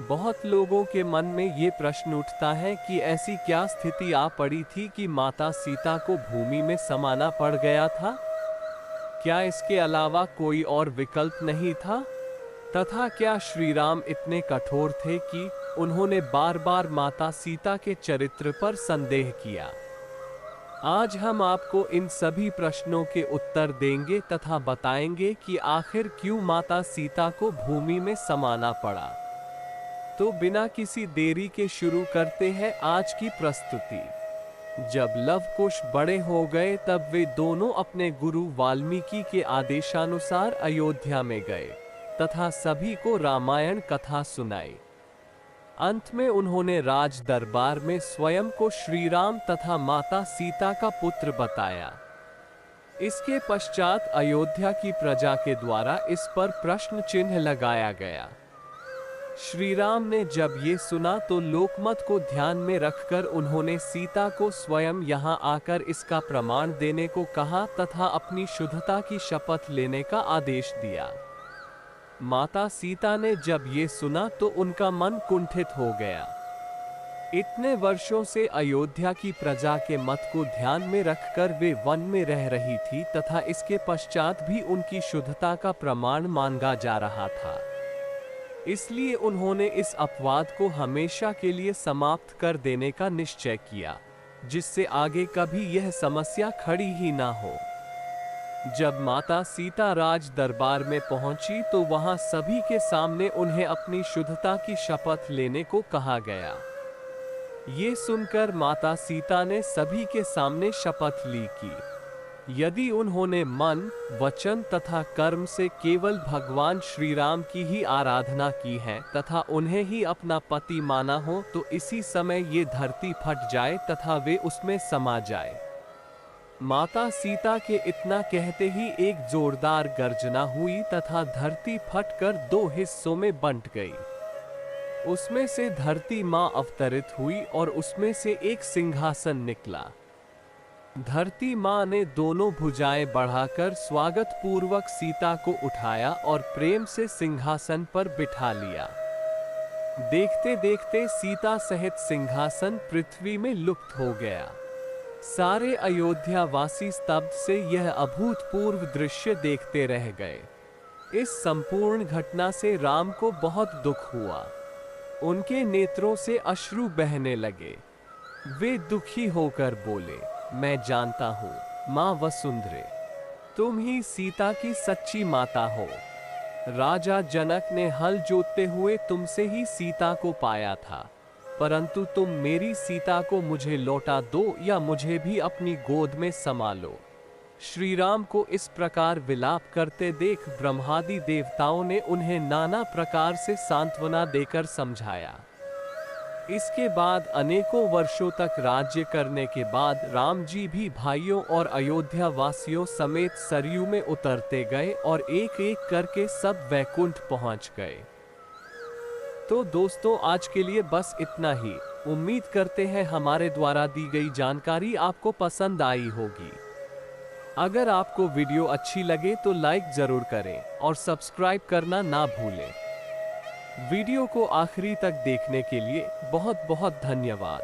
बहुत लोगों के मन में ये प्रश्न उठता है कि ऐसी क्या स्थिति आ पड़ी थी कि माता सीता को भूमि में समाना पड़ गया था। क्या इसके अलावा कोई और विकल्प नहीं था? तथा क्या श्री राम इतने कठोर थे कि उन्होंने बार बार माता सीता के चरित्र पर संदेह किया? आज हम आपको इन सभी प्रश्नों के उत्तर देंगे तथा बताएंगे कि आखिर क्यों माता सीता को भूमि में समाना पड़ा। तो बिना किसी देरी के शुरू करते हैं आज की प्रस्तुति। जब लव कुश बड़े हो गए तब वे दोनों अपने गुरु वाल्मीकि के आदेशानुसार अयोध्या में गए तथा सभी को रामायण कथा सुनाई। अंत में उन्होंने राज दरबार में स्वयं को श्री राम तथा माता सीता का पुत्र बताया। इसके पश्चात अयोध्या की प्रजा के द्वारा इस पर प्रश्न चिन्ह लगाया गया। श्री राम ने जब ये सुना तो लोकमत को ध्यान में रखकर उन्होंने सीता को स्वयं यहाँ आकर इसका प्रमाण देने को कहा तथा अपनी शुद्धता की शपथ लेने का आदेश दिया। माता सीता ने जब ये सुना तो उनका मन कुंठित हो गया। इतने वर्षों से अयोध्या की प्रजा के मत को ध्यान में रखकर वे वन में रह रही थी तथा इसके पश्चात भी उनकी शुद्धता का प्रमाण मांगा जा रहा था। इसलिए उन्होंने इस अपवाद को हमेशा के लिए समाप्त कर देने का निश्चय किया, जिससे आगे कभी यह समस्या खड़ी ही ना हो। जब माता सीता राज दरबार में पहुंची तो वहां सभी के सामने उन्हें अपनी शुद्धता की शपथ लेने को कहा गया। ये सुनकर माता सीता ने सभी के सामने शपथ ली कि यदि उन्होंने मन, वचन तथा कर्म से केवल भगवान श्री राम की ही आराधना की है तथा उन्हें ही अपना पति माना हो तो इसी समय ये धरती फट जाए तथा वे उसमें समा जाए। माता सीता के इतना कहते ही एक जोरदार गर्जना हुई तथा धरती फटकर दो हिस्सों में बंट गई। उसमें से धरती माँ अवतरित हुई और उसमें से एक सिंहासन निकला। धरती माँ ने दोनों भुजाएं बढ़ाकर स्वागत पूर्वक सीता को उठाया और प्रेम से सिंहासन पर बिठा लिया। देखते देखते सीता सहित सिंहासन पृथ्वी में लुप्त हो गया। सारे अयोध्या वासी स्तब्ध से यह अभूतपूर्व दृश्य देखते रह गए। इस संपूर्ण घटना से राम को बहुत दुख हुआ। उनके नेत्रों से अश्रु बहने लगे। वे दुखी होकर बोले, मैं जानता हूँ माँ वसुंधरे, तुम ही सीता की सच्ची माता हो। राजा जनक ने हल जोतते हुए तुमसे ही सीता को पाया था, परंतु तुम मेरी सीता को मुझे लौटा दो या मुझे भी अपनी गोद में समा लो। श्री राम को इस प्रकार विलाप करते देख ब्रह्मादि देवताओं ने उन्हें नाना प्रकार से सांत्वना देकर समझाया। इसके बाद अनेकों वर्षों तक राज्य करने के बाद राम जी भी भाइयों और अयोध्या वासियों समेत सरयू में उतरते गए और एक एक करके सब वैकुंठ पहुंच गए। तो दोस्तों, आज के लिए बस इतना ही। उम्मीद करते हैं हमारे द्वारा दी गई जानकारी आपको पसंद आई होगी। अगर आपको वीडियो अच्छी लगे तो लाइक जरूर करें और सब्सक्राइब करना ना भूलें। वीडियो को आखिरी तक देखने के लिए बहुत बहुत धन्यवाद।